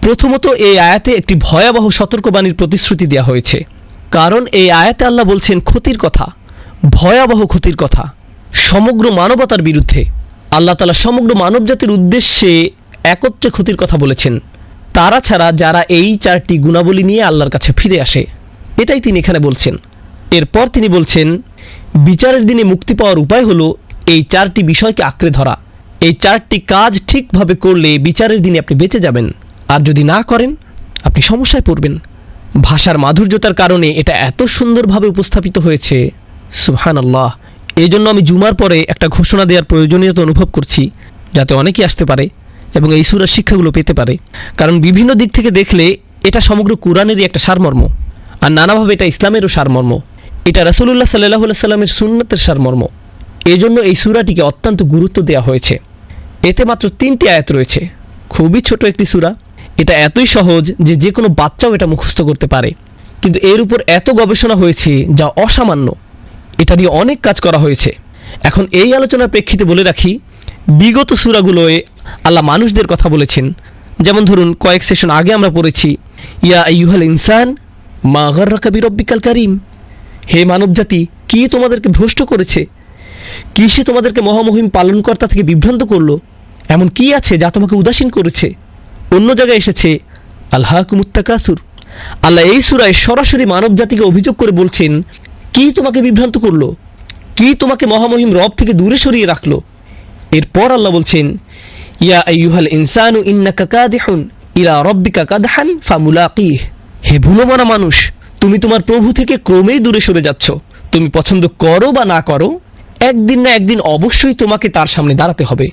প্রথমত এই আয়াতে একটি ভয়াবহ সতর্কবাণীর প্রতিশ্রুতি দেওয়া হয়েছে, কারণ এই আয়াতে আল্লাহ বলছেন ক্ষতির কথা, ভয়াবহ ক্ষতির কথা সমগ্র মানবতার বিরুদ্ধে। আল্লাহ তাআলা সমগ্র মানবজাতির উদ্দেশ্যে একত্রে ক্ষতির কথা বলেছেন, তারা ছাড়া যারা এই 4টি গুণাবলী নিয়ে আল্লাহর কাছে ফিরে আসে। এটাই তিনি এখানে বলছেন। এরপর তিনি বলছেন বিচারের দিনে মুক্তি পাওয়ার উপায় হলো এই 4টি বিষয়কে আঁকড়ে ধরা। এই 4টি কাজ ঠিকভাবে করলে বিচারের দিনে আপনি বেঁচে যাবেন, আর যদি না করেন আপনি সমস্যায় পড়বেন। ভাষার মাধুর্যতার কারণে এটা এত সুন্দরভাবে উপস্থাপিত হয়েছে, সুবহানাল্লাহ। এই জন্য আমি জুমার পরে একটা ঘোষণা দেওয়ার প্রয়োজনীয়তা অনুভব করছি, যাতে অনেকেই আসতে পারে এবং এই সূরার শিক্ষাগুলো পেতে পারে। কারণ বিভিন্ন দিক থেকে দেখলে এটা সমগ্র কোরআনেরই একটা সারমর্ম, আর নানাভাবে এটা ইসলামেরও সারমর্ম, এটা রাসূলুল্লাহ সাল্লাল্লাহু আলাইহি সাল্লামের সুন্নতের সারমর্ম। এই জন্য এই সূরাটিকে অত্যন্ত গুরুত্ব দেওয়া হয়েছে। এতে মাত্র 3টি আয়াত রয়েছে, খুবই ছোট একটি সূরা। এটা এতই সহজ যে যে কোনো বাচ্চাও এটা মুখস্থ করতে পারে, কিন্তু এর উপর এত গবেষণা হয়েছে যা অসামান্য। এটা দিয়ে অনেক কাজ করা হয়েছে। এখন এই আলোচনার প্রেক্ষিতে বলে রাখি, বিগত সূরাগুলোয় আল্লাহ মানুষদের কথা বলেছেন। যেমন ধরুন কয়েক সেশন আগে আমরা পড়েছি, ইয়া আইয়ুহাল ইনসান মা গাররাকা বিরব্বিকাল কারীম, হে মানবজাতি কি তোমাদেরকে ভ্রষ্ট করেছে, কি সে তোমাদেরকে মহামহিম পালনকর্তা থেকে বিভ্রান্ত করলো, এমন কি আছে যা তোমাকে উদাসীন করেছে। অন্য জায়গায় এসেছে আলহাকুমুত তাকাসুর। আল্লাহ এই সূরায় সরাসরি মানবজাতিকে অভিযোগ করে বলছেন কি তোমাকে বিভ্রান্ত করলো, কি তোমাকে মহামহিম রব থেকে দূরে সরিয়ে রাখলো। এরপর আল্লাহ বলছেন ইয়া আইয়ুহাল ইনসানু ইন্নাকা কাদিহুন ইলা রাব্বিকা কাদহান ফামুলাকিহ, হে ভুলোমনা মানুষ, তুমি তোমার প্রভু থেকে ক্রমেই দূরে সরে যাচ্ছ। তুমি পছন্দ করো বা না করো, একদিন না একদিন অবশ্যই তোমাকে তার সামনে দাঁড়াতে হবে,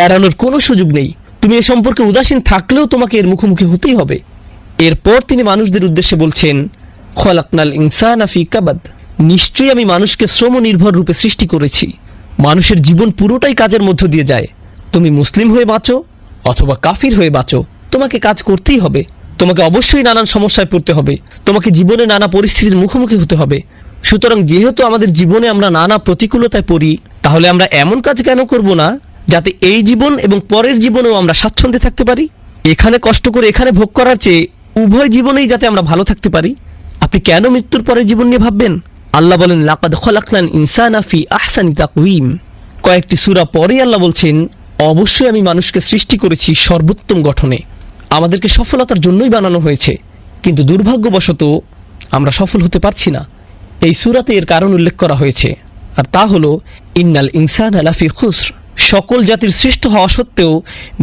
এড়ানোর কোনো সুযোগ নেই। তুমি এ সম্পর্কে উদাসীন থাকলেও তোমাকে এর মুখোমুখি হতেই হবে। এরপর তিনি মানুষদের উদ্দেশ্যে বলছেন খলাকনাল ইনসানা ফি কাবাদ, নিশ্চয়ই আমি মানুষকে শ্রম নির্ভর রূপে সৃষ্টি করেছি। মানুষের জীবন পুরোটাই কাজের মধ্য দিয়ে যায়। তুমি মুসলিম হয়ে বাঁচো অথবা কাফির হয়ে বাঁচো, তোমাকে কাজ করতেই হবে। তোমাকে অবশ্যই নানান সমস্যায় পড়তে হবে, তোমাকে জীবনে নানা পরিস্থিতির মুখোমুখি হতে হবে। সুতরাং যেহেতু আমাদের জীবনে আমরা নানা প্রতিকূলতায় পড়ি, তাহলে আমরা এমন কাজ কেন করব না যাতে এই জীবন এবং পরের জীবনেও আমরা স্বাচ্ছন্দ্যে থাকতে পারি। এখানে কষ্ট করে এখানে ভোগ করার চেয়ে উভয় জীবনেই যাতে আমরা ভালো থাকতে পারি। আপনি কেন মৃত্যুর পরের জীবন নিয়ে ভাববেন? আল্লাহ বলেন লাকাদ খলাকনাল ইনসানা ফি আহসানি তাকওয়িম। কয়েকটি সূরা পরে আল্লাহ বলছেন অবশ্যই আমি মানুষকে সৃষ্টি করেছি সর্বোত্তম গঠনে, আমাদেরকে সফলতার জন্যই বানানো হয়েছে, কিন্তু দুর্ভাগ্যবশত আমরা সফল হতে পারছি না। এই সূরাতে এর কারণ উল্লেখ করা হয়েছে, আর তা হলো ইন্নাল ইনসানা লাফি খুসর। সকল জাতির শ্রেষ্ঠ হওয়া সত্ত্বেও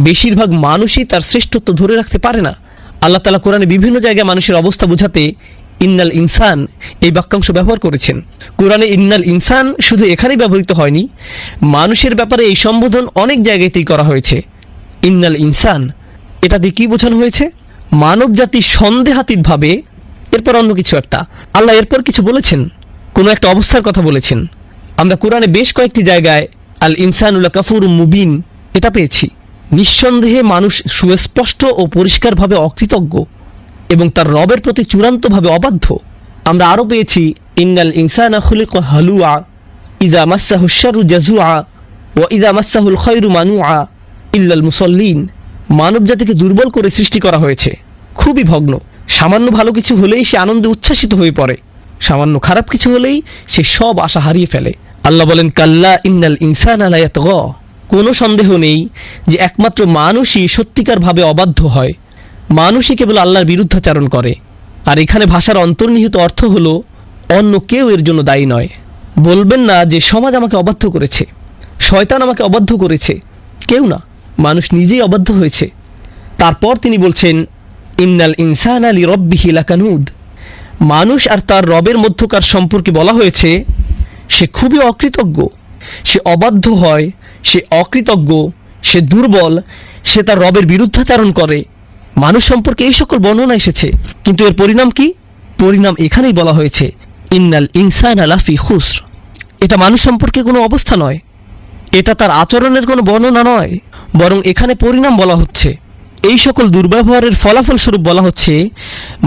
বেশিরভাগ মানুষই তার শ্রেষ্ঠত্ব ধরে রাখতে পারে না। আল্লাহ তাআলা কোরআনে বিভিন্ন জায়গায় মানুষের অবস্থা বোঝাতে ইন্নাল ইনসান এই বাক্যাংশ ব্যবহার করেছেন। কোরআনে ইন্নাল ইনসান শুধু এখানেই ব্যবহৃত হয়নি, মানুষের ব্যাপারে এই সম্বোধন অনেক জায়গাতেই করা হয়েছে। ইন্নাল ইনসান এটা দিয়ে কী বোঝানো হয়েছে? মানব জাতি সন্দেহাতীতভাবে, এরপর অন্য কিছু একটা, আল্লাহ এরপর কিছু বলেছেন, কোনো একটা অবস্থার কথা বলেছেন। আমরা কোরআনে বেশ কয়েকটি জায়গায় আল ইনসানুল কাফুর মুবিন এটা পেয়েছি। নিঃসন্দেহে মানুষ সুস্পষ্ট ও পরিষ্কারভাবে অকৃতজ্ঞ এবং তার রবের প্রতি চূড়ান্তভাবে অবাধ্য। আমরা আরও পেয়েছি ইন্নাল ইনসানা খুলিকা হালুয়া ইজা মাসসাহু শাররু জাজুআ ওয়া ইজা মাসসাহুল খায়রু মানুআ ইল্লাল মুসাল্লিন। মানব জাতিকে দুর্বল করে সৃষ্টি করা হয়েছে, খুবই ভগ্ন। সামান্য ভালো কিছু হলেই সে আনন্দে উচ্ছ্বাসিত হয়ে পড়ে, সামান্য খারাপ কিছু হলেই সে সব আশা হারিয়ে ফেলে। আল্লাহ বলেন কাল্লা ইন্নাল ইনসানা লা ইয়াতগা। কোনো সন্দেহ নেই যে একমাত্র মানুষই সত্যিকারভাবে অবাধ্য হয়, মানুষই কেবল আল্লাহর বিরুদ্ধাচারণ করে। আর এখানে ভাষার অন্তর্নিহিত অর্থ হলো অন্য কেউ এর জন্য দায়ী নয়। বলবেন না যে সমাজ আমাকে অবাধ্য করেছে, শয়তান আমাকে অবাধ্য করেছে, কেউ না, মানুষ নিজেই অবাধ্য হয়েছে। তারপর তিনি বলছেন ইন্নাল ইনসানা লিরব্বিহি লাকানুদ। মানুষ আর তার রবের মধ্যকার সম্পর্কে বলা হয়েছে সে খুবই অকৃতজ্ঞ, সে অবাধ্য হয়, সে অকৃতজ্ঞ, সে দুর্বল, সে তার রবের বিরুদ্ধাচারণ করে। মানুষ সম্পর্কে এই সকল বর্ণনা এসেছে, কিন্তু এর পরিণাম কি? পরিণাম এখানেই বলা হয়েছে ইন্নাল ইনসানা লাফি খুসর। এটা মানুষ সম্পর্কে কোনো অবস্থা নয়, এটা তার আচরণের কোনো বর্ণনা নয়, বরং এখানে পরিণাম বলা হচ্ছে। এই সকল দুর্ব্যবহারের ফলাফল স্বরূপ বলা হচ্ছে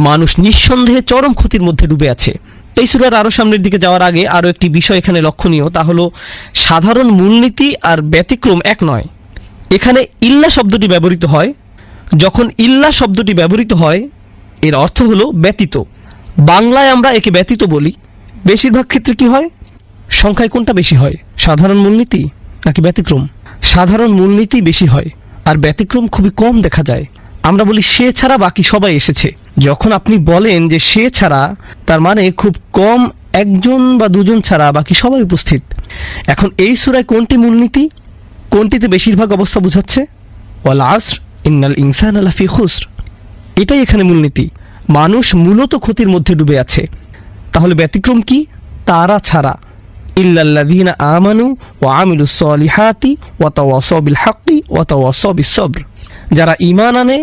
মানুষ নিঃসন্দেহে চরম ক্ষতির মধ্যে ডুবে আছে। এই সূরার আরও সামনের দিকে যাওয়ার আগে আরও একটি বিষয় এখানে লক্ষণীয়, তা হলো সাধারণ মূলনীতি আর ব্যতিক্রম এক নয়। এখানে ইল্লা শব্দটি ব্যবহৃত হয় যখন ইল্লা শব্দটি ব্যবহৃত হয় এর অর্থ হলো ব্যতীত। বাংলায় আমরা একে ব্যতীত বলি। বেশিরভাগ ক্ষেত্রে কি হয়? সংখ্যায় কোনটা বেশি হয়, সাধারণ মূলনীতি নাকি ব্যতিক্রম? সাধারণ মূলনীতি বেশি হয় আর ব্যতিক্রম খুবই কম দেখা যায়। আমরা বলি সে ছাড়া বাকি সবাই এসেছে। যখন আপনি বলেন যে সে ছাড়া, তার মানে খুব কম একজন বা দুজন ছাড়া বাকি সবাই উপস্থিত। এখন এই সূরায় কোনটি মূলনীতি, কোনটিতে বেশিরভাগ অবস্থা বোঝাচ্ছে? ওয়াল আসর ইন্নাল ইনসানা লাফি খুসর, এটাই এখানে মূলনীতি। মানুষ মূলত ক্ষতির মধ্যে ডুবে আছে। তাহলে ব্যতিক্রম কি? তারা ছাড়া, ইল্লাল্লাযীনা আমানু ওয়া আমিলুস সলিহাতি ওয়া তাওয়াসাউ বিল হাক্কি ওয়া তাওয়াসাউ বিস সবর, যারা ঈমান আনে,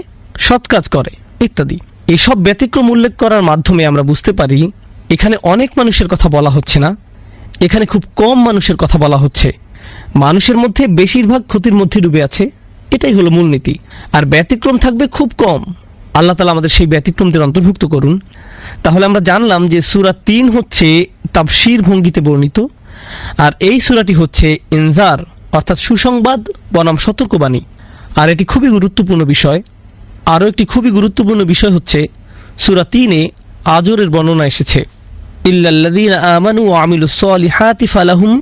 সৎ কাজ করে ইত্যাদি। এসব ব্যতিক্রম উল্লেখ করার মাধ্যমে আমরা বুঝতে পারি এখানে অনেক মানুষের কথা বলা হচ্ছে না, এখানে খুব কম মানুষের কথা বলা হচ্ছে। মানুষের মধ্যে বেশিরভাগ ক্ষতির মধ্যে ডুবে আছে, এটাই হলো মূলনীতি। আর ব্যতিক্রম থাকবে খুব কম। আল্লাহ তাআলা আমাদের সেই ব্যতিক্রমদের অন্তর্ভুক্ত করুন। তাহলে আমরা জানলাম যে সূরা ৩ হচ্ছে তাফসীর ভঙ্গিতে বর্ণিত, আর এই সূরাটি হচ্ছে ইনজার অর্থাৎ সুসংবাদ বনাম সতর্কবাণী। আর এটি খুবই গুরুত্বপূর্ণ বিষয়। আরও একটি খুবই গুরুত্বপূর্ণ বিষয় হচ্ছে সূরা ৩-এ আজরের বর্ণনা এসেছে, ইল্লাল্লাযীনা আমানু ওয়া আমিলুস সলিহাতি ফালাহুম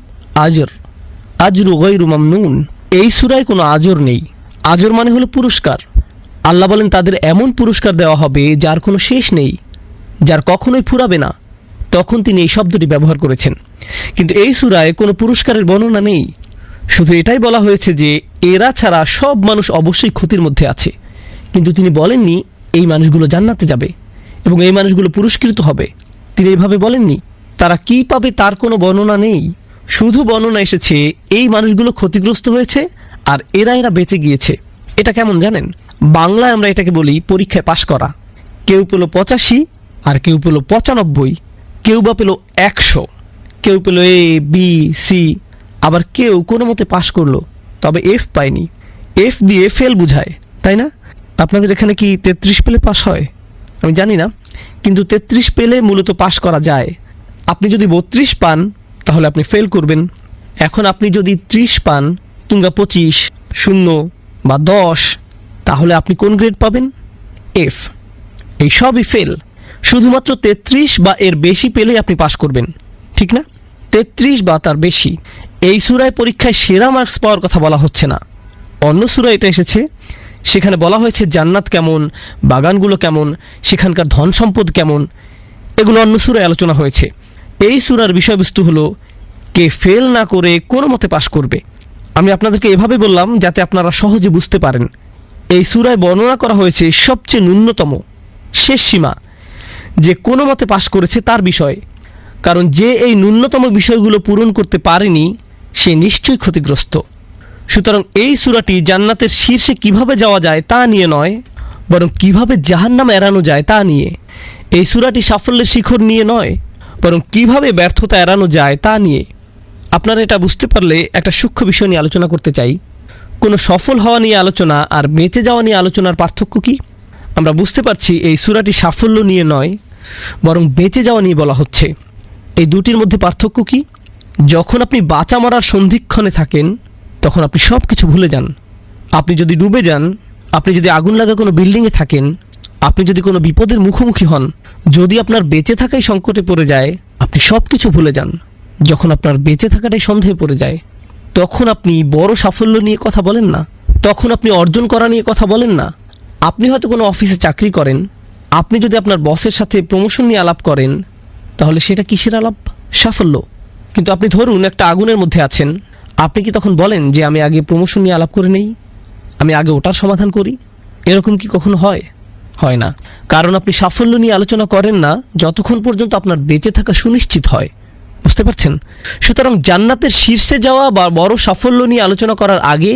আজরু গায়রু মামনুন। এই সূরায় কোনো আজর নেই। আজর মানে হলো পুরস্কার। আল্লাহ বলেন তাদের এমন পুরস্কার দেওয়া হবে যার কোনো শেষ নেই, যার কখনোই ফুরাবে না। তখন তিনি এই শব্দটি ব্যবহার করেছেন। কিন্তু এই সূরায় কোনো পুরস্কারের বর্ণনা নেই। শুধু এটাই বলা হয়েছে যে এরা ছাড়া সব মানুষ অবশ্যই ক্ষতির মধ্যে আছে। কিন্তু তিনি বলেননি এই মানুষগুলো জান্নাতে যাবে এবং এই মানুষগুলো পুরস্কৃত হবে। তিনি এইভাবে বলেননি। তারা কি পাবে তার কোনো বর্ণনা নেই। শুধু বর্ণনা এসেছে এই মানুষগুলো ক্ষতিগ্রস্ত হয়েছে আর এরা বেঁচে গিয়েছে। এটা কেমন জানেন? বাংলায় আমরা এটাকে বলি পরীক্ষায় পাশ করা। কেউ পেল 85 আর কেউ পেল 95, কেউ বা পেল 100, কেউ পেল A B C, আবার কেউ কোনো মতে পাশ করলো তবে F পায়নি। F দিয়ে ফেল বুঝায়, তাই না? আপনাদের এখানে কি 33 পেলে পাশ হয়? আমি জানি না, কিন্তু 33 পেলে মূলত পাশ করা যায়। আপনি যদি 32 পান তাহলে আপনি ফেল করবেন। এখন আপনি যদি 30 পান কিংবা 25, 0 বা 10, তাহলে আপনি কোন গ্রেড পাবেন? F। এই সবই ফেল। শুধুমাত্র 33 বা এর বেশি পেলেই আপনি পাশ করবেন, ঠিক না? 33 বা তার বেশি। এই সূরায় পরীক্ষায় সেরা মার্কস পাওয়ার কথা বলা হচ্ছে না। অন্য সূরায় এটা এসেছে, সেখানে বলা হয়েছে জান্নাত কেমন, বাগানগুলো কেমন, সেখানকার ধন সম্পদ কেমন, এগুলো অন্য সূরায় আলোচনা হয়েছে। এই সূরার বিষয়বস্তু হলো কে ফেল না করে কোনো মতে পাশ করবে। আমি আপনাদেরকে এভাবে বললাম যাতে আপনারা সহজে বুঝতে পারেন। এই সূরায় বর্ণনা করা হয়েছে সবচেয়ে ন্যূনতম শেষ সীমা, যে কোনো মতে পাশ করেছে তার বিষয়ে। কারণ যে এই ন্যূনতম বিষয়গুলো পূরণ করতে পারেনি সে নিশ্চয়ই ক্ষতিগ্রস্ত। সুতরাং এই সূরাটি জান্নাতের শীর্ষে কিভাবে যাওয়া যায় তা নিয়ে নয়, বরং কিভাবে জাহান্নাম এড়ানো যায় তা নিয়ে। এই সূরাটি সাফল্যের শিখর নিয়ে নয়, বরং কিভাবে ব্যর্থতা এড়ানো যায় তা নিয়ে। আপনারা এটা বুঝতে পারলে একটা সূক্ষ্ম বিষয় নিয়ে আলোচনা করতে চাই। কোনো সফল হওয়া নিয়ে আলোচনা আর বেঁচে যাওয়া নিয়ে আলোচনার পার্থক্য কি? আমরা বুঝতে পারছি এই সূরাটি সাফল্য নিয়ে নয়, বরং বেঁচে যাওয়া নিয়ে বলা হচ্ছে। এই দুটির মধ্যে পার্থক্য কি? যখন আপনি বাঁচা মরার সন্ধিক্ষণে থাকেন তখন আপনি সব কিছু ভুলে যান। আপনি যদি ডুবে যান, আপনি যদি আগুন লাগা কোনো বিল্ডিংয়ে থাকেন, আপনি যদি কোনো বিপদের মুখোমুখি হন, যদি আপনার বেঁচে থাকাই সংকটে পড়ে যায়, আপনি সব কিছু ভুলে যান। যখন আপনার বেঁচে থাকাটাই সন্দেহে পড়ে যায়, তখন আপনি বড় সাফল্য নিয়ে কথা বলেন না, তখন আপনি অর্জন করা নিয়ে কথা বলেন না। আপনি হয়তো কোনো অফিসে চাকরি করেন, আপনি যদি আপনার বসের সাথে প্রমোশন নিয়ে আলাপ করেন, তাহলে সেটা কিসের আলাপ? সাফল্য। কিন্তু আপনি ধরুন একটা আগুনের মধ্যে আছেন, আপনি কি তখন বলেন যে আমি আগে প্রমোশন নিয়ে আলাপ করে নেই, আমি আগে ওটার সমাধান করি? এরকম কি কখনো হয়? হয় না। কারণ আপনি সাফল্য নিয়ে আলোচনা করেন না যতক্ষণ পর্যন্ত আপনার বেঁচে থাকা সুনিশ্চিত হয়। বুঝতে পারছেন? সুতরাং জান্নাতের শীর্ষে যাওয়া বা বড় সাফল্য নিয়ে আলোচনা করার আগে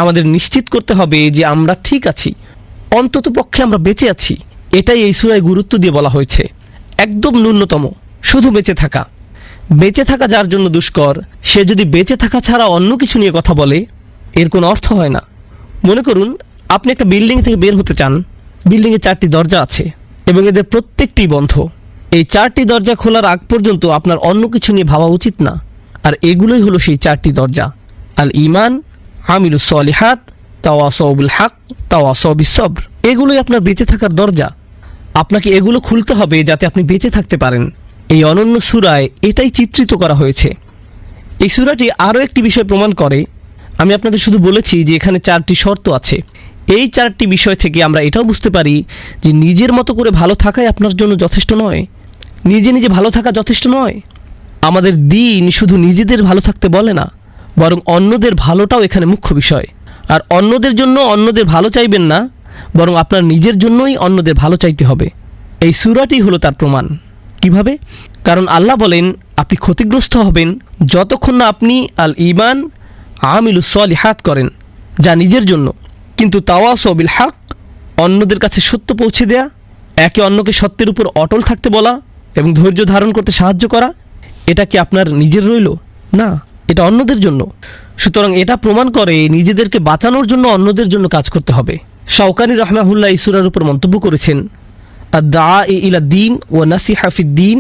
আমাদের নিশ্চিত করতে হবে যে আমরা ঠিক আছি, অন্তত পক্ষে আমরা বেঁচে আছি। এটাই এই সূরায় গুরুত্ব দিয়ে বলা হয়েছে। একদম ন্যূনতম শুধু বেঁচে থাকা। বেঁচে থাকা যার জন্য দুষ্কর, সে যদি বেঁচে থাকা ছাড়া অন্য কিছু নিয়ে কথা বলে, এর কোনো অর্থ হয় না। মনে করুন আপনি একটা বিল্ডিং থেকে বের হতে চান। বিল্ডিংয়ে 4টি দরজা আছে এবং এদের প্রত্যেকটি বন্ধ। এই 4টি দরজা খোলার আগ পর্যন্ত আপনার অন্য কিছু নিয়ে ভাবা উচিত না। আর এগুলোই হলো সেই 4টি দরজা: আল ঈমান, আমিলুস সলিহাত, তাওয়াসাউ বিল হক, তাওয়াসাউ বিস সবর। এগুলোই আপনার বেঁচে থাকার দরজা। আপনাকে এগুলো খুলতে হবে যাতে আপনি বেঁচে থাকতে পারেন। এই অনন্য সূরায় এটাই চিত্রিত করা হয়েছে। এই সূরাটি আরও একটি বিষয় প্রমাণ করে। আমি আপনাদের শুধু বলেছি যে এখানে 4টি শর্ত আছে। এই 4টি বিষয় থেকে আমরা এটাও বুঝতে পারি যে নিজের মতো করে ভালো থাকাই আপনার জন্য যথেষ্ট নয়। নিজে নিজে ভালো থাকা যথেষ্ট নয়। আমাদের দ্বীন শুধু নিজেদের ভালো থাকতে বলে না, বরং অন্যদের ভালোটাও এখানে মুখ্য বিষয়। আর অন্যদের জন্য অন্যদের ভালো চাইবেন না, বরং আপনার নিজের জন্যই অন্যদের ভালো চাইতে হবে। এই সূরাটি হলো তার প্রমাণ। কিভাবে? কারণ আল্লাহ বলেন আপনি ক্ষতিগ্রস্ত হবেন যতক্ষণ না আপনি আল ঈমান আমিলুস সলিহাত করেন, যা নিজের জন্য। কিন্তু তাওয়াসাউ বিল হক, অন্যদের কাছে সত্য পৌঁছে দেয়া, একে অন্যকে সত্যের উপর অটল থাকতে বলা এবং ধৈর্য ধারণ করতে সাহায্য করা, এটা কি আপনার নিজের রইল? না, এটা অন্যদের জন্য। সুতরাং এটা প্রমাণ করে নিজেদেরকে বাঁচানোর জন্য অন্যদের জন্য কাজ করতে হবে। শাওকানি রাহমাহুল্লাহ এই সূরার উপর মন্তব্য করেছেন, আদ-দাআই ইলা দ্বীন ওয়া নাসিহা ফিদ-দ্বীন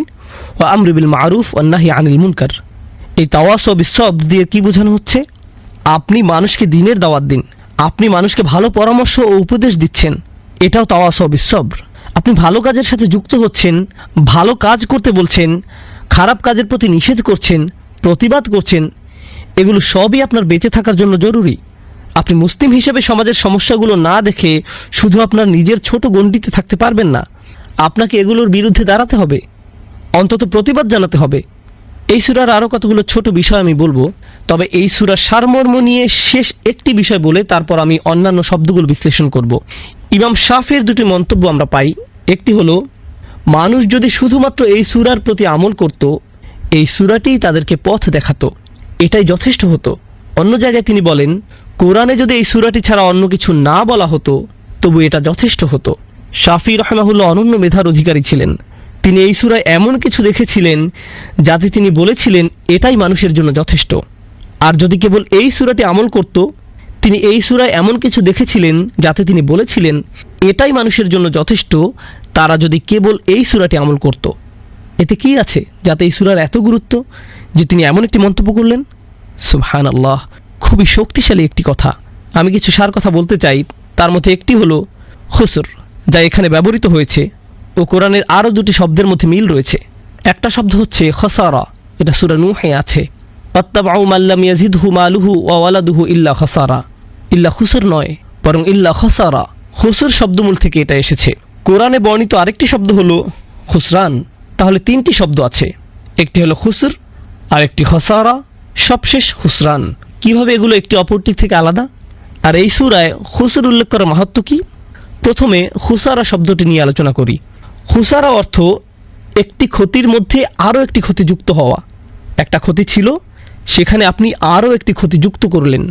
ওয়া আমরু বিল মারুফ ওয়ান নাহি আনিল মুনকার। এই তাওয়াসাউ বিস সবর দিয়ে কি বোঝানো হচ্ছে? আপনি মানুষকে দ্বীনের দাওয়াত দিন, আপনি মানুষকে ভালো পরামর্শ ও উপদেশ দিচ্ছেন, এটাও তাওয়াসাউ বিস সবর। আপনি ভালো কাজের সাথে যুক্ত হচ্ছেন, ভালো কাজ করতে বলছেন, খারাপ কাজের প্রতি নিষেধ করছেন, প্রতিবাদ করছেন, এগুলো সবই আপনার বেঁচে থাকার জন্য জরুরি। আপনি মুসলিম হিসেবে সমাজের সমস্যাগুলো না দেখে শুধু আপনার নিজের ছোট গণ্ডিতে থাকতে পারবেন না। আপনাকে এগুলোর বিরুদ্ধে দাঁড়াতে হবে, অন্তত প্রতিবাদ জানাতে হবে। এই সূরার আরও কতগুলো ছোট বিষয় আমি বলবো, তবে এই সূরার সারমর্ম নিয়ে শেষ একটি বিষয় বলে তারপর আমি অন্যান্য শব্দগুলো বিশ্লেষণ করব। ইমাম শাফির দুটি মন্তব্য আমরা পাই। একটি হলো, মানুষ যদি শুধুমাত্র এই সূরার প্রতি আমল করত, এই সূরাটিই তাদেরকে পথ দেখাতো, এটাই যথেষ্ট হতো। অন্য জায়গায় তিনি বলেন, কোরআনে যদি এই সূরাটি ছাড়া অন্য কিছু না বলা হতো তবু এটা যথেষ্ট হতো। শাফি রাহমাহুল্লাহ অনন্য মেধার অধিকারী ছিলেন। তিনি এই সূরায় এমন কিছু দেখেছিলেন যাতে তিনি বলেছিলেন এটাই মানুষের জন্য যথেষ্ট। আর যদি কেবল এই সূরাটি আমল করত, তিনি এই সূরায় এমন কিছু দেখেছিলেন যাতে তিনি বলেছিলেন এটাই মানুষের জন্য যথেষ্ট, তারা যদি কেবল এই সূরাটি আমল করত। এতে কি আছে যাতে এই সূরার এত গুরুত্ব যে তিনি এমন একটি মন্তব্য করলেন? সুবহানাল্লাহ, খুবই শক্তিশালী একটি কথা। আমি কিছু সার কথা বলতে চাই। তার মধ্যে একটি হলো খুসর, যা এখানে ব্যবহৃত হয়েছে ও কোরআনের আরও দুটি শব্দের মধ্যে মিল রয়েছে। একটা শব্দ হচ্ছে খসারা, এটা সূরা নূহে আছে। ওয়াত্তাবাউ মান লাম ইয়াজিদহু মালুহু ওয়া ওয়ালাদুহু ইল্লা খসারা। ইল্লা খুসর নয়, বরং ইল্লা খসারা। খুসর শব্দমূল থেকে এটা এসেছে। কোরআনে বর্ণিত আরেকটি শব্দ হলো খুসরান। তাহলে 3টি শব্দ আছে, একটি হলো খুসর, আরেকটি খসারা, সবশেষ খুসরান। কিভাবে এগুলো একটি অপরটির থেকে আলাদা? আর এই সূরায় খুসর উল্লেখ করার মাহাত্ম্য কি? প্রথমে খুসারা শব্দটি নিয়ে আলোচনা করি। খুসারা অর্থ একটি ক্ষতির মধ্যে আরও একটি ক্ষতি যুক্ত হওয়া। একটা ক্ষতি ছিল, সেখানে আপনি আরও একটি ক্ষতি যুক্ত করলেন,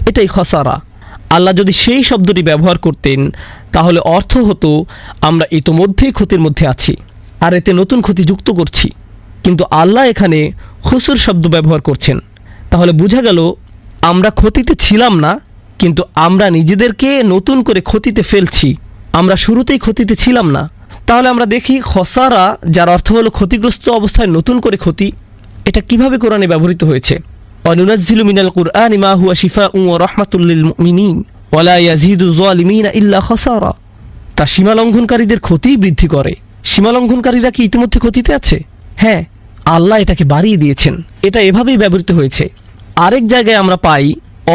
এটাই খসারা। আল্লাহ যদি সেই শব্দটি ব্যবহার করতেন তাহলে অর্থ হতো আমরা ইতোমধ্যেই ক্ষতির মধ্যে আছি আর এতে নতুন ক্ষতি যুক্ত করছি। কিন্তু আল্লাহ এখানে খুসর শব্দ ব্যবহার করছেন, তাহলে বোঝা গেল আমরা ক্ষতিতে ছিলাম না, কিন্তু আমরা নিজেদেরকে নতুন করে ক্ষতিতে ফেলছি। আমরা শুরুতেই ক্ষতিতে ছিলাম না। তাহলে আমরা দেখি খসারা, যার অর্থ হলো ক্ষতিগ্রস্ত অবস্থায় নতুন করে ক্ষতি, এটা কিভাবে কোরআনে ব্যবহৃত হয়েছে। ওয়ানুনাজ্জিলু মিনাল কুরআনি মা হুয়া শিফাউন ওয়া রাহমাতুল লিল মুমিনিন ওয়া লা ইয়াজিদু যালিমিনা ইল্লা খসারা। তা সীমালঙ্ঘনকারীদের ক্ষতি বৃদ্ধি করে। সীমালঙ্ঘনকারীরা কি ইতিমধ্যে ক্ষতিতে আছে? হ্যাঁ, আল্লাহ এটাকে বাড়িয়ে দিয়েছেন। এটা এভাবেই ব্যবহৃত হয়েছে। আরেক জায়গায় আমরা পাই,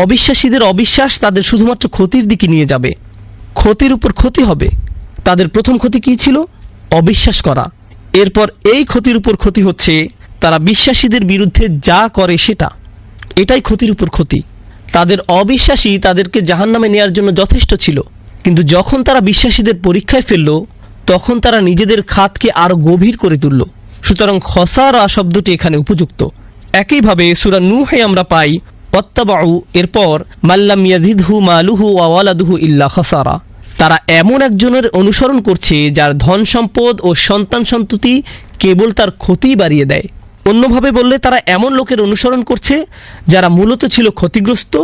অবিশ্বাসীদের অবিশ্বাস তাদের শুধুমাত্র ক্ষতির দিকে নিয়ে যাবে, ক্ষতির উপর ক্ষতি হবে। তাদের প্রথম ক্ষতি কী ছিল? অবিশ্বাস করা। এরপর এই ক্ষতির উপর ক্ষতি হচ্ছে তারা বিশ্বাসীদের বিরুদ্ধে যা করে সেটা, এটাই ক্ষতির উপর ক্ষতি। তাদের অবিশ্বাসী তাদেরকে জাহান্নামে নেওয়ার জন্য যথেষ্ট ছিল, কিন্তু যখন তারা বিশ্বাসীদের পরীক্ষায় ফেলল তখন তারা নিজেদের খাতকে আরও গভীর করে তুলল। সুতরাং খসারা শব্দটি এখানে উপযুক্ত। একইভাবে সূরা নূহে আমরা পাই ওয়াত্তাবাউ, এরপর মাল্লাম ইয়াজিদহু মালুহু ওয়া ওয়ালাদুহু ইল্লা খসারা। তারা এমন একজনের অনুসরণ করছে যার ধন সম্পদ ও সন্তান সন্ততি কেবল তার ক্ষতি বাড়িয়ে দেয়। অন্যভাবে বললে তারা এমন লোকের অনুসরণ করছে যারা মূলত ছিল ক্ষতিগ্রস্ত,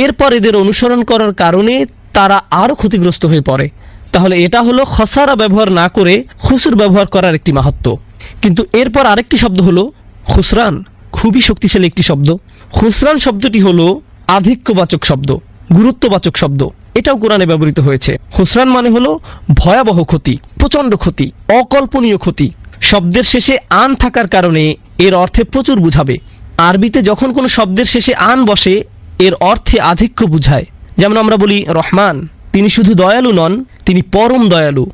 এরপর এদের অনুসরণ করার কারণে তারা আরও ক্ষতিগ্রস্ত হয়ে পড়ে। তাহলে এটা হলো খসারা ব্যবহার না করে খুসর ব্যবহার করার একটি মাহাত্ম্য। কিন্তু এরপর আরেকটি শব্দ হলো খুসরান, খুবই শক্তিশালী একটি শব্দ। খুসরান শব্দটি হলো আধিক্যবাচক শব্দ। গুরুত্ববাচক শব্দ, এটাও কোরআনে ব্যবহৃত হয়েছে। খুসরান মানে হলো ভয়াবহ ক্ষতি, প্রচণ্ড ক্ষতি, অকল্পনীয় ক্ষতি। শব্দের শেষে আন থাকার কারণে এর অর্থে প্রচুর বুঝাবে। আরবিতে যখন কোনো শব্দের শেষে আন বসে এর অর্থে আধিক্য বুঝায়। যেমন আমরা বলি রহমান, তিনি শুধু দয়ালু নন, তিনি পরম দয়ালু।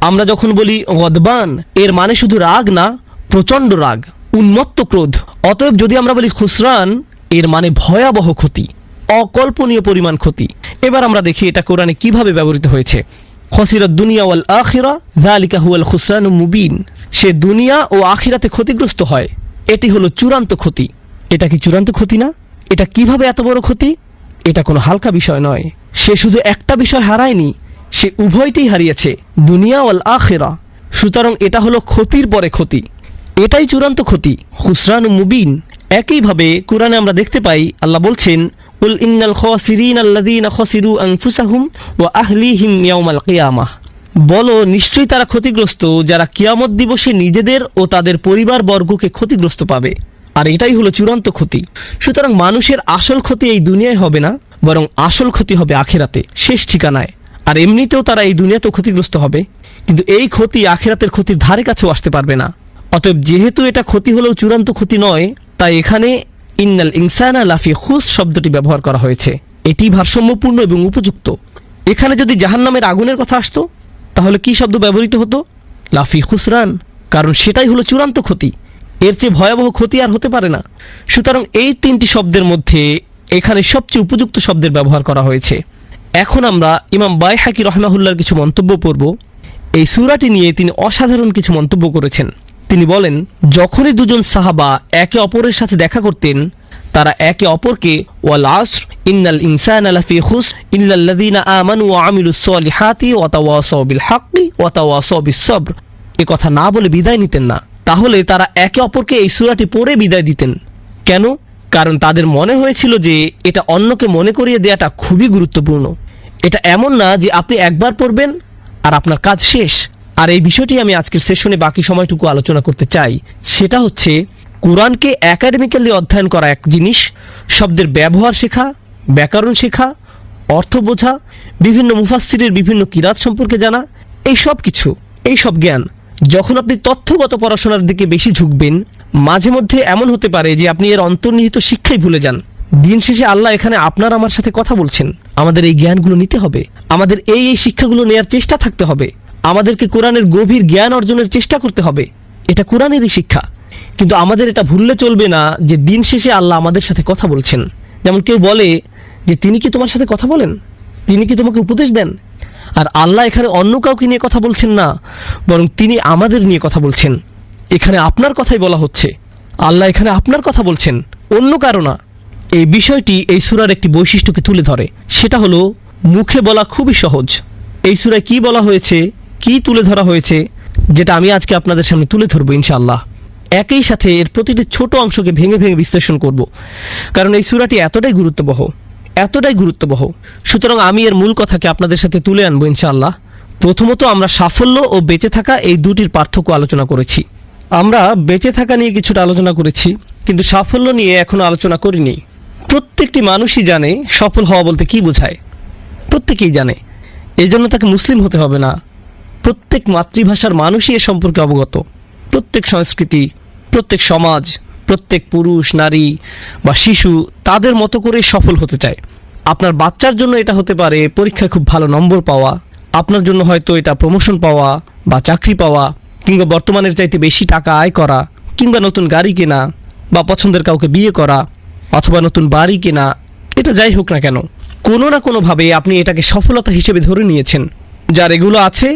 আমরা যখন বলি গদবান, এর মানে শুধু রাগ না, প্রচণ্ড রাগ, উন্মত্ত ক্রোধ। অতএব যদি আমরা বলি খুসরান, এর মানে ভয়াবহ ক্ষতি, অকল্পনীয় পরিমাণ ক্ষতি। এবার আমরা দেখি এটা কোরআনে কিভাবে ব্যবহৃত হয়েছে। খসিরাত দুনিয়া ওয়াল আখিরা যালিকা হুয়াল খুসরানুল মুবিন। সে দুনিয়া ও আখিরাতে ক্ষতিগ্রস্ত হয়, এটি হলো চূড়ান্ত ক্ষতি। এটা কি চূড়ান্ত ক্ষতি না? এটা কিভাবে এত বড় ক্ষতি? এটা কোনো হালকা বিষয় নয়। সে শুধু একটা বিষয় হারায়নি, সে উভয়টি হারিয়েছে, দুনিয়া ওয়াল আখিরা। সুতরাং এটা হলো ক্ষতির পরে ক্ষতি, এটাই চূড়ান্ত ক্ষতি, খুসরানুল মুবিন। একইভাবে কোরআনে আমরা দেখতে পাই আল্লাহ বলছেন, কুল ইন্নাল খাসিরিন আল্লাযীনা খাসিরু আনফুসাহুম ওয়া আহলিহিম ইয়াওমাল কিয়ামাহ। বলো, নিশ্চয়ই তারা ক্ষতিগ্রস্ত যারা কিয়ামত দিবসে নিজেদের ও তাদের পরিবারবর্গকে ক্ষতিগ্রস্ত পাবে। আর এটাই হলো চূড়ান্ত ক্ষতি। সুতরাং মানুষের আসল ক্ষতি এই দুনিয়ায় হবে না, বরং আসল ক্ষতি হবে আখিরাতে, শেষ ঠিকানায়। আর এমনিতেও তারা এই দুনিয়াতেও ক্ষতিগ্রস্ত হবে, কিন্তু এই ক্ষতি আখিরাতের ক্ষতির ধারে কাছেও আসতে পারবে না। অতএব যেহেতু এটা ক্ষতি হলেও চূড়ান্ত ক্ষতি নয়, তাই এখানে ইন্নাল ইনসানা লাফি খুস শব্দটি ব্যবহার করা হয়েছে। এটি ভারসাম্যপূর্ণ এবং উপযুক্ত। এখানে যদি জাহান্নামের আগুনের কথা আসতো তাহলে কি শব্দ ব্যবহৃত হতো? লাফি খুসরান, কারণ সেটাই হলো চূড়ান্ত ক্ষতি। এর চেয়ে ভয়াবহ ক্ষতি আর হতে পারে না। সুতরাং এই তিনটি শব্দের মধ্যে এখানে সবচেয়ে উপযুক্ত শব্দের ব্যবহার করা হয়েছে। এখন আমরা ইমাম বাইহাকি রহমাহুল্লাহর কিছু মন্তব্য পড়ব। এই সূরাটি নিয়ে তিনি অসাধারণ কিছু মন্তব্য করেছেন। তিনি বলেন, যখনই দুজন সাহাবা একে অপরের সাথে দেখা করতেন তারা একে অপরকে ওয়াল আসর ইন্নাল ইনসানা লাফি খুস ইল্লাল্লাযীনা আমানু ওয়া আমিলুস সলিহাতি ওয়া তাওয়াসাউ বিল হাক্কি ওয়া তাওয়াসাউ বিস সবর এ কথা না বলে বিদায় নিতেন না। তাহলে তারা একে অপরকে এই সূরাটি পড়ে বিদায় দিতেন। কেন? কারণ তাদের মনে হয়েছিল যে এটা অন্যকে মনে করিয়ে দেওয়াটা খুবই গুরুত্বপূর্ণ। এটা এমন না যে আপনি একবার পড়বেন আর আপনার কাজ শেষ। আর এই বিষয়টি আমি আজকের সেশনে বাকি সময়টুকু আলোচনা করতে চাই। সেটা হচ্ছে কোরআনকে একাডেমিক্যালি অধ্যয়ন করা এক জিনিস, শব্দের ব্যবহার শেখা, ব্যাকরণ শেখা, অর্থ বোঝা, বিভিন্ন মুফাসসিরের বিভিন্ন কিরাত সম্পর্কে জানা, এই সব কিছু, এই সব জ্ঞান। যখন আপনি তথ্যগত পড়াশোনার দিকে বেশি ঝুঁকবেন, মাঝে মধ্যে এমন হতে পারে যে আপনি এর অন্তর্নিহিত শিক্ষাই ভুলে যান। দিন শেষে আল্লাহ এখানে আপনার আমার সাথে কথা বলছেন। আমাদের এই জ্ঞানগুলো নিতে হবে, আমাদের এই শিক্ষাগুলো নেওয়ার চেষ্টা থাকতে হবে, আমাদেরকে কোরআনের গভীর জ্ঞান অর্জনের চেষ্টা করতে হবে। এটা কোরআনেরই শিক্ষা। কিন্তু আমাদের এটা ভুললে চলবে না যে দিন শেষে আল্লাহ আমাদের সাথে কথা বলছেন। যেমন কেউ বলে যে তিনি কি তোমার সাথে কথা বলেন, তিনি কি তোমাকে উপদেশ দেন? আর আল্লাহ এখানে অন্য কাউকে নিয়ে কথা বলছেন না, বরং তিনি আমাদের নিয়ে কথা বলছেন। এখানে আপনার কথাই বলা হচ্ছে, আল্লাহ এখানে আপনার কথা বলছেন, অন্য কারো না। এই বিষয়টি এই সূরার একটি বৈশিষ্ট্যকে তুলে ধরে, সেটা হলো মুখে বলা খুবই সহজ। এই সূরায় কি বলা হয়েছে, কি তুলে ধরা হয়েছে, যেটা আমি আজকে আপনাদের সামনে তুলে ধরবো ইনশাআল্লাহ। একই সাথে এর প্রতিটি ছোট অংশকে ভেঙে ভেঙে বিশ্লেষণ করব, কারণ এই সূরাটি এতটাই গুরুত্ববহ, এতটাই গুরুত্ববহ। সুতরাং আমি এর মূল কথাকে আপনাদের সাথে তুলে আনবো ইনশাআল্লাহ। প্রথমত আমরা সাফল্য ও বেঁচে থাকা এই দুটির পার্থক্য আলোচনা করেছি। আমরা বেঁচে থাকা নিয়ে কিছুটা আলোচনা করেছি, কিন্তু সাফল্য নিয়ে এখনো আলোচনা করিনি। প্রত্যেকটি মানুষই জানে সফল হওয়া বলতে কি বোঝায়, প্রত্যেকেই জানে। এই জন্য তাকে মুসলিম হতে হবে না। প্রত্যেক মাতৃভাষার মানুষই এ সম্পর্কে অবগত। প্রত্যেক সংস্কৃতি, প্রত্যেক সমাজ, প্রত্যেক পুরুষ, নারী বা শিশু তাদের মতো করে সফল হতে চায়। আপনার বাচ্চার জন্য এটা হতে পারে পরীক্ষায় খুব ভালো নম্বর পাওয়া, আপনার জন্য হয়তো এটা প্রমোশন পাওয়া বা চাকরি পাওয়া, কিংবা বর্তমানের চাইতে বেশি টাকা আয় করা, কিংবা নতুন গাড়ি কেনা, বা পছন্দের কাউকে বিয়ে করা, অথবা নতুন বাড়ি কেনা। এটা যাই হোক না কেন, কোনো না কোনোভাবে আপনি এটাকে সফলতা হিসেবে ধরে নিয়েছেন। যার এগুলো আছে,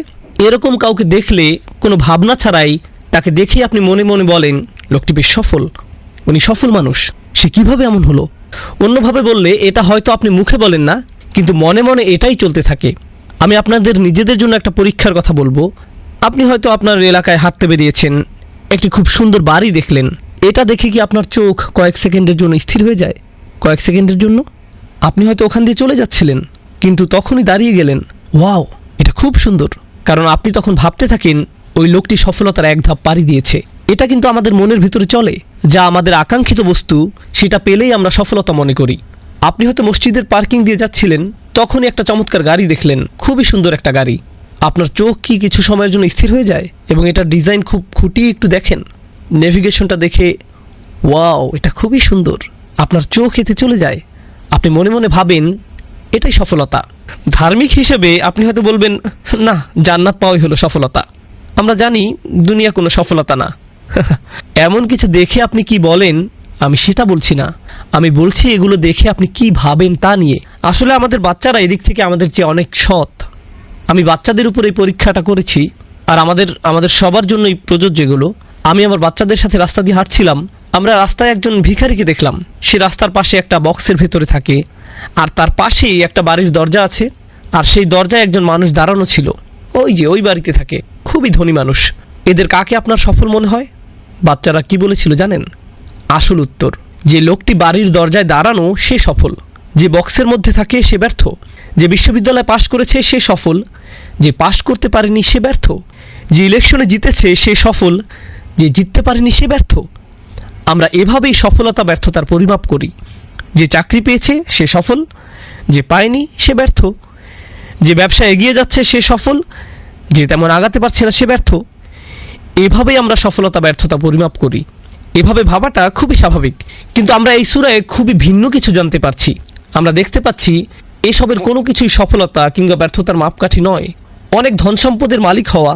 এরকম কাউকে দেখলে কোনো ভাবনা ছাড়াই তাকে দেখে আপনি মনে মনে বলেন, লোকটি বেশ সফল, উনি সফল মানুষ, সে কিভাবে এমন হলো। অন্যভাবে বললে, এটা হয়তো আপনি মুখে বলেন না, কিন্তু মনে মনে এটাই চলতে থাকে। আমি আপনাদের নিজেদের জন্য একটা পরীক্ষার কথা বলবো। আপনি হয়তো আপনার এলাকায় হাঁটতে বেরিয়েছেন, একটি খুব সুন্দর বাড়ি দেখলেন। এটা দেখে কি আপনার চোখ কয়েক সেকেন্ডের জন্য স্থির হয়ে যায়? কয়েক সেকেন্ডের জন্য আপনি হয়তো ওখান দিয়ে চলে যাচ্ছিলেন, কিন্তু তখনই দাঁড়িয়ে গেলেন, ওয়াও, এটা খুব সুন্দর। কারণ আপনি তখন ভাবতে থাকেন ওই লোকটি সফলতার এক ধাপ পাড়ি দিয়েছে। এটা কিন্তু আমাদের মনের ভিতরে চলে, যা আমাদের আকাঙ্ক্ষিত বস্তু, সেটা পেলেই আমরা সফলতা মনে করি। আপনি হয়তো মসজিদের পার্কিং দিয়ে যাচ্ছিলেন, তখনই একটা চমৎকার গাড়ি দেখলেন, খুবই সুন্দর একটা গাড়ি। আপনার চোখ কি কিছু সময়ের জন্য স্থির হয়ে যায় এবং এটার ডিজাইন খুব খুঁটিয়ে একটু দেখেন, নেভিগেশনটা দেখে ওয়াও এটা খুবই সুন্দর, আপনার চোখ এতে চলে যায়। আপনি মনে মনে ভাবেন এটাই সফলতা। ধার্মিক হিসেবে আপনি হয়তো বলবেন, না, জান্নাত পাওয়াই হলো সফলতা। আমরা জানি দুনিয়া কোনো সফলতা না। এমন কিছু দেখে আপনি কি বলেন আমি সেটা বলছি না, আমি বলছি এগুলো দেখে আপনি কি ভাবেন তা নিয়ে। আসলে আমাদের বাচ্চারা এদিক থেকে আমাদের চেয়ে অনেক সৎ। আমি বাচ্চাদের উপর এই পরীক্ষাটা করেছি, আর আমাদের সবার জন্যই প্রযোজ্য এগুলো। আমি আমার বাচ্চাদের সাথে রাস্তা দিয়ে হাঁটছিলাম, আমরা রাস্তায় একজন ভিখারিকে দেখলাম। সে রাস্তার পাশে একটা বক্সের ভেতরে থাকে, আর তার পাশেই একটা বাড়ির দরজা আছে, আর সেই দরজায় একজন মানুষ দাঁড়ানো ছিল। ওই যে ওই বাড়িতে থাকে, খুবই ধনী মানুষ। এদের কাকে আপনার সফল মনে হয়? বাচ্চারা কি বলেছিল জানেন? আসল উত্তর, যে লোকটি বাড়ির দরজায় দাঁড়ানো সে সফল, যে বক্সের মধ্যে থাকে সে ব্যর্থ, যে বিশ্ববিদ্যালয়ে পাশ করেছে সে সফল, যে পাশ করতে পারেনি সে ব্যর্থ, যে ইলেকশনে জিতেছে সে সফল, যে জিততে পারেনি সে ব্যর্থ। আমরা এভাবেই সফলতা ব্যর্থতার পরিমাপ করি। যে চাকরি পেয়েছে সে সফল, যে পায়নি সে ব্যর্থ, যে ব্যবসা এগিয়ে যাচ্ছে সে সফল, যে তেমন আগাতে পারছে না সে ব্যর্থ। এভাবেই আমরা সফলতা ব্যর্থতা পরিমাপ করি। এভাবে ভাবাটা খুবই স্বাভাবিক, কিন্তু আমরা এই সূরায় খুবই ভিন্ন কিছু জানতে পারছি। আমরা দেখতে পাচ্ছি এসবের কোনো কিছুই সফলতা কিংবা ব্যর্থতার মাপকাঠি নয়। অনেক ধন সম্পদের মালিক হওয়া,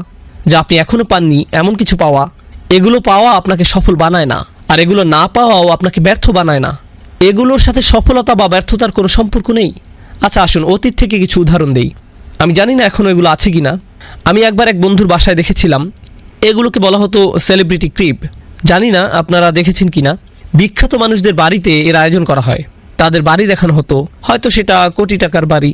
যা আপনি এখনও পাননি এমন কিছু পাওয়া, এগুলো পাওয়া আপনাকে সফল বানায় না, আর এগুলো না পাওয়াও আপনাকে ব্যর্থ বানায় না। এগুলোর সাথে সফলতা বা ব্যর্থতার কোনো সম্পর্ক নেই। আচ্ছা আসুন অতীত থেকে কিছু উদাহরণ দেই। আমি জানি না এখনও এগুলো আছে কি না। আমি একবার এক বন্ধুর বাসায় দেখেছিলাম, এগুলোকে বলা হতো সেলিব্রিটি ক্রিব। জানি না আপনারা দেখেছেন কি না। বিখ্যাত মানুষদের বাড়িতে এর আয়োজন করা হয়, তাদের বাড়ি দেখানো হতো, হয়তো সেটা কোটি টাকার বাড়ি।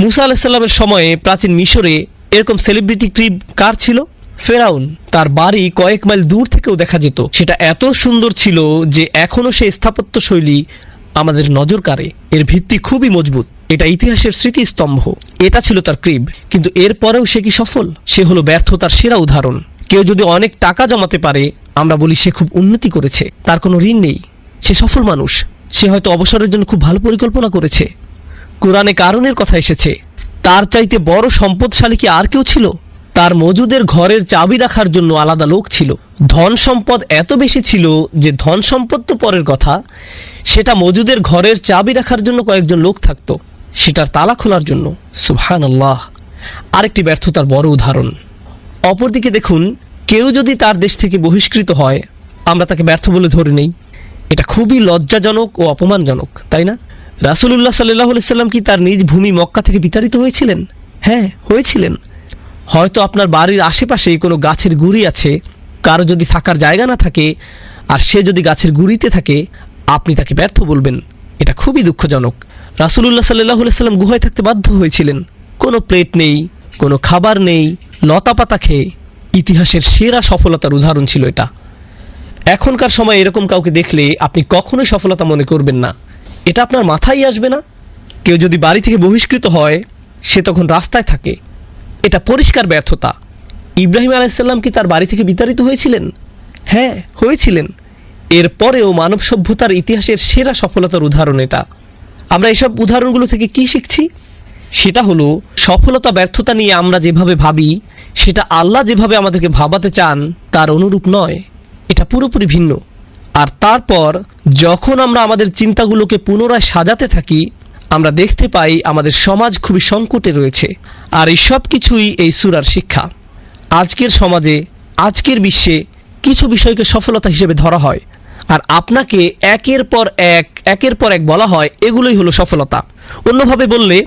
মুসা আলাইসাল্লামের সময়ে প্রাচীন মিশরে এরকম সেলিব্রিটি ক্রিব কার ছিল? ফেরাউন। তার বাড়ি কয়েক মাইল দূর থেকেও দেখা যেত। সেটা এত সুন্দর ছিল যে এখনও সেই স্থাপত্য শৈলী আমাদের নজর কাড়ে। এর ভিত্তি খুবই মজবুত, এটা ইতিহাসের স্মৃতিস্তম্ভ। এটা ছিল তার ক্রিব, কিন্তু এরপরেও সে কি সফল? সে হলো ব্যর্থতার সেরা উদাহরণ। কেউ যদি অনেক টাকা জমাতে পারে, আমরা বলি সে খুব উন্নতি করেছে, তার কোনো ঋণ নেই, সে সফল মানুষ। সে হয়তো অবসরের জন্য খুব ভালো পরিকল্পনা করেছে। কোরআনে কারণের কথা এসেছে, তার চাইতে বড় সম্পদশালী কি আর কেউ ছিল? তার মজুদের ঘরের চাবি রাখার জন্য আলাদা লোক ছিল। ধন সম্পদ এত বেশি ছিল যে ধন সম্পদ তো পরের কথা, সেটা মজুদের ঘরের চাবি রাখার জন্য কয়েকজন লোক থাকতো, সেটার তালা খোলার জন্য। সুবহানাল্লাহ। আরেকটি ব্যর্থতার বড় উদাহরণ। অপরদিকে দেখুন, কেউ যদি তার দেশ থেকে বহিষ্কৃত হয়, আমরা তাকে ব্যর্থ বলে ধরে নেই। এটা খুবই লজ্জাজনক ও অপমানজনক, তাই না? রাসূলুল্লাহ সাল্লাল্লাহু আলাইহি সাল্লাম কি তার নিজ ভূমি মক্কা থেকে বিতাড়িত হয়েছিলেন? হ্যাঁ, হয়েছিলেন। হয়তো আপনার বাড়ির আশেপাশেই কোনো গাছের গুঁড়ি আছে, কারো যদি থাকার জায়গা না থাকে আর সে যদি গাছের গুঁড়িতে থাকে, আপনি তাকে ব্যর্থ বলবেন। এটা খুবই দুঃখজনক। রাসূলুল্লাহ সাল্লাল্লাহু আলাইহি সাল্লাম গুহায় থাকতে বাধ্য হয়েছিলেন, কোনো প্লেট নেই, কোনো খাবার নেই, লতাপাতা খেয়ে। ইতিহাসের সেরা সফলতার উদাহরণ ছিল এটা। এখনকার সময় এরকম কাউকে দেখলে আপনি কখনোই সফলতা মনে করবেন না, এটা আপনার মাথায় আসবে না। কেউ যদি বাড়ি থেকে বহিষ্কৃত হয়, সে তখন রাস্তায় থাকে, এটা পরিষ্কার ব্যর্থতা। ইব্রাহিম আলাইহিসসালাম কি তার বাড়ি থেকে বিতাড়িত হয়েছিলেন? হ্যাঁ, হয়েছিলেন। এরপরেও মানব সভ্যতার ইতিহাসের সেরা সফলতার উদাহরণ এটা। আমরা এসব উদাহরণগুলো থেকে কি শিখছি? সেটা হলো সফলতা ব্যর্থতা নিয়ে আমরা যেভাবে ভাবি, সেটা আল্লাহ যেভাবে আমাদেরকে ভাবাতে চান তার অনুরূপ নয়, এটা পুরোপুরি ভিন্ন। আর তারপর যখন আমরা আমাদের চিন্তাগুলোকে পুনরায় সাজাতে থাকি, আমরা দেখতে পাই আমাদের সমাজ খুবই সংকটে রয়েছে। আর এই সব কিছুই এই সূরার শিক্ষা। আজকের সমাজে, আজকের বিশ্বে কিছু বিষয়কে সফলতা হিসেবে ধরা হয়, আর আপনাকে একের পর এক বলা হয় এগুলোই হলো সফলতা। অন্যভাবে বললে,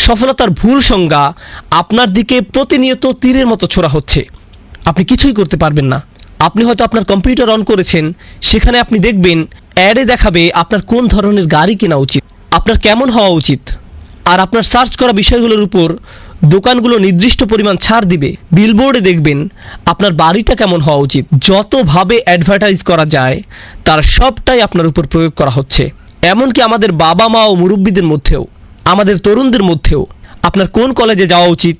সফলতার ভুল সংজ্ঞা আপনার দিকে প্রতিনিয়ত তীরের মতো ছোড়া হচ্ছে। আপনি কিছুই করতে পারবেন না। আপনি হয়তো আপনার কম্পিউটার অন করেছেন, সেখানে আপনি দেখবেন অ্যাডে দেখাবে আপনার কোন ধরনের গাড়ি কেনা উচিত, আপনার কেমন হওয়া উচিত, আর আপনার সার্চ করা বিষয়গুলোর উপর দোকানগুলো নির্দিষ্ট পরিমাণ ছাড় দিবে। বিলবোর্ডে দেখবেন আপনার বাড়িটা কেমন হওয়া উচিত। যতভাবে অ্যাডভার্টাইজ করা যায় তার সবটাই আপনার উপর প্রয়োগ করা হচ্ছে। এমনকি আমাদের বাবা মা ও মুরব্বীদের মধ্যেও, আমাদের তরুণদের মধ্যেও আপনার কোন কলেজে যাওয়া উচিত,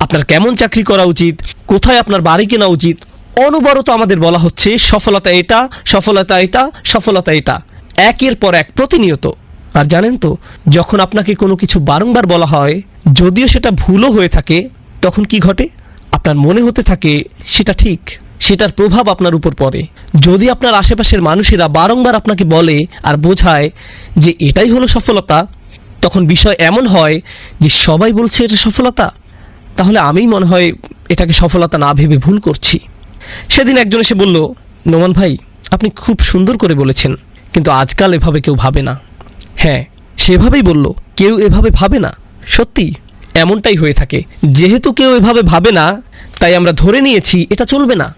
আপনার কেমন চাকরি করা উচিত, কোথায় আপনার বাড়ি কেনা উচিত, অনবরত আমাদের বলা হচ্ছে সফলতা এটা, সফলতা এটা, সফলতা এটা, একের পর এক প্রতিনিয়ত। আর জানেন তো, যখন আপনাকে কোনো কিছু বারংবার বলা হয়, যদিও সেটা ভুলও হয়ে থাকে, তখন কি ঘটে? আপনার মনে হতে থাকে সেটা ঠিক, সেটার প্রভাব আপনার উপর পড়ে। যদি আপনার আশেপাশের মানুষেরা বারংবার আপনাকে বলে আর বোঝায় যে এটাই হলো সফলতা, তখন বিষয় এমন হয় যে সবাই বলছে এটা সফলতা, তাহলে আমিই মনে হয় এটাকে সফলতা না ভেবে ভুল করছি। সেদিন একজন এসে বলল, নোমান ভাই, আপনি খুব সুন্দর করে বলেছেন, কিন্তু আজকাল এভাবে কেউ ভাবে না। হ্যাঁ, সেভাবেই বলল, কেউ এভাবে ভাবে না। সত্যি এমনটাই হয়ে থাকে। যেহেতু কেউ এভাবে ভাবে না, তাই আমরা ধরে নিয়েছি এটা চলবে না।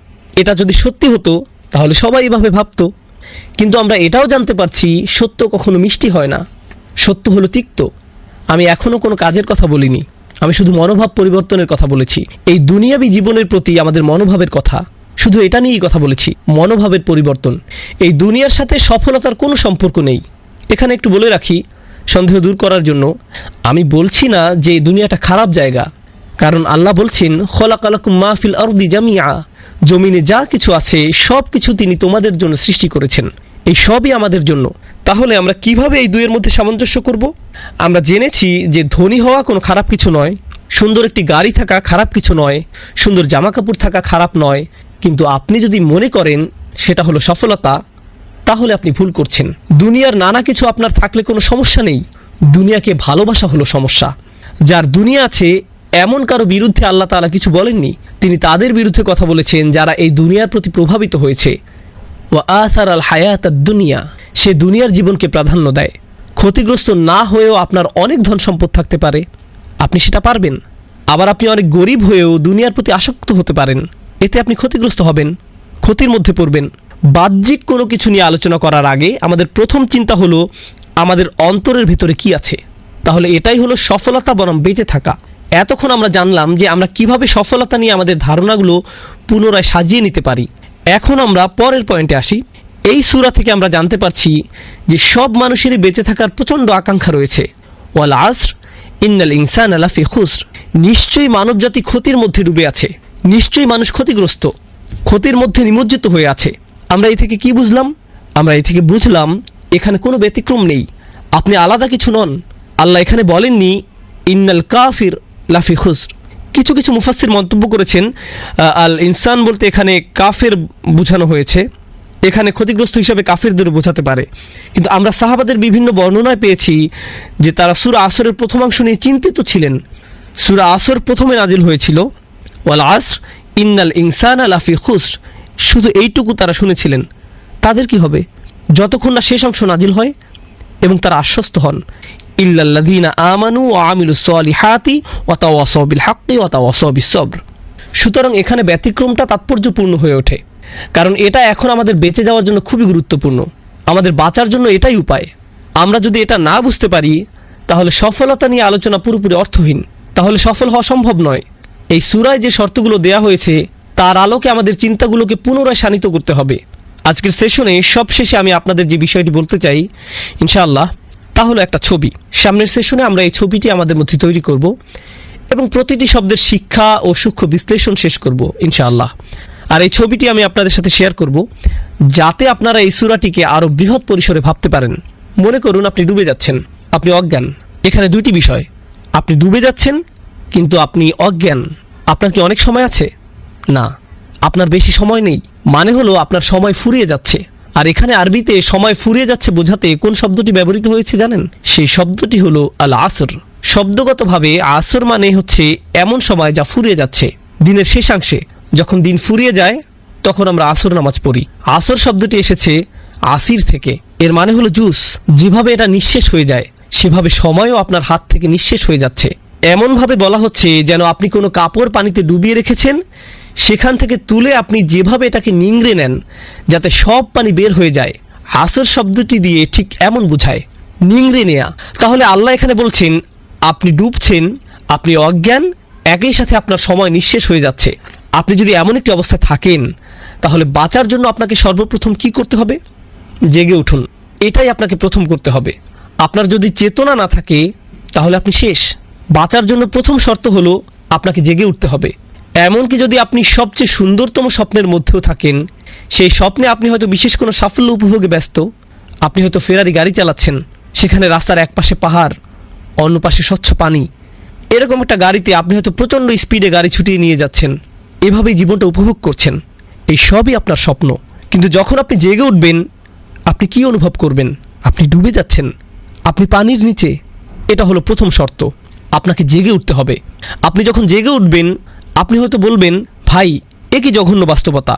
এটা যদি সত্যি হতো তাহলে সবাই এভাবে ভাবতো। কিন্তু আমরা এটাও জানতে পারছি সত্য কখনো মিষ্টি হয় না, সত্য হলো তিক্ত। আমি এখনও কোনো কাজের কথা বলিনি, আমি শুধু মনোভাব পরিবর্তনের কথা বলেছি। এই দুনিয়াবী জীবনের প্রতি আমাদের মনোভাবের কথা, শুধু এটা নিয়েই কথা বলেছি, মনোভাবের পরিবর্তন। এই দুনিয়ার সাথে সফলতার কোনো সম্পর্ক নেই। এখানে একটু বলে রাখি সন্দেহ দূর করার জন্য, আমি বলছি না যে এই দুনিয়াটা খারাপ জায়গা, কারণ আল্লাহ বলছেন খলাকালাকুম মা ফিল আরদি জামিআ, জমিনে যা কিছু আছে সব কিছু তিনি তোমাদের জন্য সৃষ্টি করেছেন, এই সবই আমাদের জন্য। তাহলে আমরা কিভাবে এই দুইয়ের মধ্যে সামঞ্জস্য করব? আমরা জেনেছি যে ধনী হওয়া কোনো খারাপ কিছু নয়, সুন্দর একটি গাড়ি থাকা খারাপ কিছু নয়, সুন্দর জামা কাপড় থাকা খারাপ নয়। কিন্তু আপনি যদি মনে করেন সেটা হলো সফলতা, তাহলে আপনি ভুল করছেন। দুনিয়ার নানা কিছু আপনার থাকলে কোনো সমস্যা নেই, দুনিয়াকে ভালোবাসা হলো সমস্যা। যার দুনিয়া আছে এমন কারো বিরুদ্ধে আল্লাহ তাআলা কিছু বলেননি, তিনি তাদের বিরুদ্ধে কথা বলেছেন যারা এই দুনিয়ার প্রতি প্রভাবিত হয়েছে। ওয়া আসার আল হায়াত দুনিয়া, সে দুনিয়ার জীবনকে প্রাধান্য দেয়। ক্ষতিগ্রস্ত না হয়েও আপনার অনেক ধন সম্পদ থাকতে পারে, আপনি সেটা পারবেন। আবার আপনি অনেক গরিব হয়েও দুনিয়ার প্রতি আসক্ত হতে পারেন, এতে আপনি ক্ষতিগ্রস্ত হবেন, ক্ষতির মধ্যে পড়বেন। বাহ্যিক কোনো কিছু নিয়ে আলোচনা করার আগে আমাদের প্রথম চিন্তা হলো আমাদের অন্তরের ভেতরে কি আছে। তাহলে এটাই হলো সফলতা বনাম বেঁচে থাকা। এতক্ষণ আমরা জানলাম যে আমরা কিভাবে সফলতা নিয়ে আমাদের ধারণাগুলো পুনরায় সাজিয়ে নিতে পারি। এখন আমরা পরের পয়েন্টে আসি। এই সূরা থেকে আমরা জানতে পারছি যে সব মানুষেরই বেঁচে থাকার প্রচণ্ড আকাঙ্ক্ষা রয়েছে। ওয়াল আসর ইন্নাল ইনসানা লাফি খুসর, নিশ্চয়ই মানবজাতি ক্ষতির মধ্যে ডুবে আছে, নিশ্চয়ই মানুষ ক্ষতিগ্রস্ত, ক্ষতির মধ্যে নিমজ্জিত হয়ে আছে। আমরা এই থেকে কি বুঝলাম? আমরা এই থেকে বুঝলাম এখানে কোনো ব্যতিক্রম নেই, আপনি আলাদা কিছু নন। আল্লাহ এখানে বলেননি ইন্নাল কাফির লাফি খুসর। কিছু কিছু মুফাসসির মন্তব্য করেছেন আল ইনসান বলতে এখানে কাফের বোঝানো হয়েছে, এখানে ক্ষতিগ্রস্ত হিসাবে কাফেরদের বোঝাতে পারে। কিন্তু আমরা সাহাবাদের বিভিন্ন বর্ণনায় পেয়েছি যে তারা সূরা আসরের প্রথমাংশ নিয়ে চিন্তিত ছিলেন। সূরা আসর প্রথমে নাজিল হয়েছিল ওয়াল আসর ইন্নাল ইনসানা লাফি খুসর, শুধু এইটুকু তারা শুনেছিলেন। তাদের কি হবে যতক্ষণ না শেষ অংশ নাজিল হয় এবং তারা আশ্বস্ত হন ইল্লাল্লাযীনা আমানু ওয়া আমিলুস সলিহাতি ওয়া তাওয়াসাউ বিল হাক্কি ওয়া তাওয়াসাউ বিস সবর। সুতরাং এখানে ব্যতিক্রমটা তাৎপর্যপূর্ণ হয়ে ওঠে, কারণ এটা এখন আমাদের বেঁচে যাওয়ার জন্য খুবই গুরুত্বপূর্ণ, আমাদের বাঁচার জন্য এটাই উপায়। আমরা যদি এটা না বুঝতে পারি তাহলে সফলতা নিয়ে আলোচনা পুরোপুরি অর্থহীন, তাহলে সফল হওয়া সম্ভব নয়। এই সূরায় যে শর্তগুলো দেয়া হয়েছে তার আলোকে আমাদের চিন্তাগুলোকে পুনরায় শানিত করতে হবে। আজকের সেশনে সবশেষে আমি আপনাদের যে বিষয়টি বলতে চাই ইনশাআল্লাহ, তা হলো একটা ছবি। সামনের সেশনে আমরা এই ছবিটি আমাদের মধ্যে তৈরি করব এবং প্রতিটি শব্দের শিক্ষা ও সূক্ষ্ম বিশ্লেষণ শেষ করব ইনশাআল্লাহ। আর এই ছবিটি আমি আপনাদের সাথে শেয়ার করব যাতে আপনারা এই সূরাটিকে আরও বৃহৎ পরিসরে ভাবতে পারেন। মনে করুন আপনি ডুবে যাচ্ছেন, আপনি অজ্ঞান। এখানে দুইটি বিষয়, আপনি ডুবে যাচ্ছেন কিন্তু আপনি অজ্ঞান। আপনার কি অনেক সময় আছে? না, আপনার বেশি সময় নেই। মানে হলো আপনার সময় ফুরিয়ে যাচ্ছে। আর এখানে আরবিতে সময় ফুরিয়ে যাচ্ছে বোঝাতে কোন শব্দটি ব্যবহৃত হয়েছে জানেন? সেই শব্দটি হলো আল আসর। শব্দগতভাবে আসর মানে হচ্ছে এমন সময় যা ফুরিয়ে যাচ্ছে, দিনের শেষাংশে। যখন দিন ফুরিয়ে যায় তখন আমরা আসর নামাজ পড়ি। আসর শব্দটি এসেছে আসির থেকে, এর মানে হলো জুস। যেভাবে এটা নিঃশেষ হয়ে যায় সেভাবে সময়ও আপনার হাত থেকে নিঃশেষ হয়ে যাচ্ছে। এমনভাবে বলা হচ্ছে যেন আপনি কোনো কাপড় পানিতে ডুবিয়ে রেখেছেন, সেখান থেকে তুলে আপনি যেভাবে এটাকে নিংড়ে নেন যাতে সব পানি বের হয়ে যায়, আসর শব্দটি দিয়ে ঠিক এমন বোঝায়, নিংড়ে নেয়া। তাহলে আল্লাহ এখানে বলছেন আপনি ডুবছেন, আপনি অজ্ঞান, একই সাথে আপনার সময় নিঃশেষ হয়ে যাচ্ছে। আপনি যদি এমন একটি অবস্থায় থাকেন তাহলে বাঁচার জন্য আপনাকে সর্বপ্রথম কি করতে হবে? জেগে উঠুন, এটাই আপনাকে প্রথম করতে হবে। আপনার যদি চেতনা না থাকে তাহলে আপনি শেষ। বাঁচার জন্য প্রথম শর্ত হলো আপনাকে জেগে উঠতে হবে। এমনকি যদি আপনি সবচেয়ে সুন্দরতম স্বপ্নের মধ্যেও থাকেন, সেই স্বপ্নে আপনি হয়তো বিশেষ কোনো সাফল্য উপভোগে ব্যস্ত, আপনি হয়তো ফেরারি গাড়ি চালাচ্ছেন, সেখানে রাস্তার এক পাশে পাহাড়, অন্য পাশে স্বচ্ছ পানি। এরকম একটা গাড়িতে আপনি হয়তো প্রচণ্ড স্পিডে গাড়ি ছুটিয়ে নিয়ে যাচ্ছেন, এভাবেই জীবনটা উপভোগ করছেন। এই সবই আপনার স্বপ্ন। কিন্তু যখন আপনি জেগে উঠবেন, আপনি কি অনুভব করবেন? আপনি ডুবে যাচ্ছেন, আপনি পানির নিচে। এটা হলো প্রথম শর্ত, আপনাকে জেগে উঠতে হবে। আপনি যখন জেগে উঠবেন, আপনি হয়তো বলবেন, ভাই এ কি জঘন্য বাস্তবতা,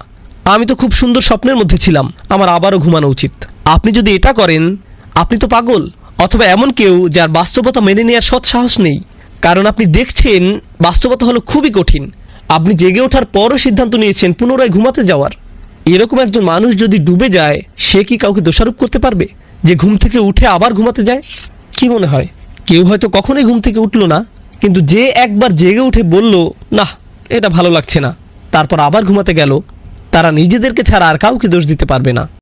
আমি তো খুব সুন্দর স্বপ্নের মধ্যে ছিলাম, আমার আবারও ঘুমানো উচিত। আপনি যদি এটা করেন, আপনি তো পাগল, অথবা এমন কেউ যার বাস্তবতা মেনে নেওয়ার সৎ সাহস নেই। কারণ আপনি দেখছেন বাস্তবতা হলো খুবই কঠিন। আপনি জেগে ওঠার পরও সিদ্ধান্ত নিয়েছেন পুনরায় ঘুমাতে যাওয়ার। এরকম একজন মানুষ যদি ডুবে যায়, সে কি কাউকে দোষারোপ করতে পারবে যে ঘুম থেকে উঠে আবার ঘুমাতে যায়? কি মনে হয়? কেউ হয়তো কখনোই ঘুম থেকে উঠলো না, কিন্তু যে একবার জেগে উঠে বলল, না এটা ভালো লাগছে না, তারপর আবার ঘুমাতে গেল, তারা নিজেদেরকে ছাড়া আর কাউকে দোষ দিতে পারবে না।